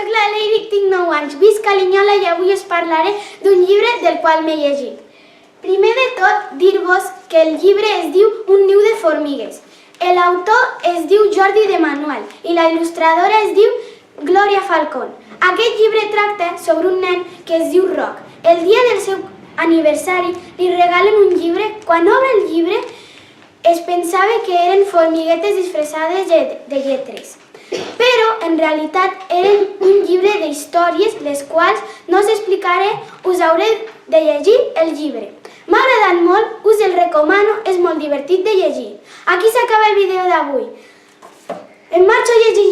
Soc la Leirik, tinc 9 anys, visc a Linyola i avui us parlaré d'un llibre del qual m'he llegit. Primer de tot, dir-vos que el llibre es diu Un niu de formigues. L'autor es diu Jordi de Manuel i la il·lustradora es diu Glòria Falcón. Aquest llibre tracta sobre un nen que es diu Roc. El dia del seu aniversari li regalen un llibre. Quan obre el llibre es pensava que eren formiguetes disfressades de lletres. Però en realitat eren un llibre d'històries, les quals no us explicaré, us hauré de llegir el llibre. M'ha agradat molt, us el recomano, és molt divertit de llegir. Aquí s'acaba el vídeo d'avui. Em marxo a llegir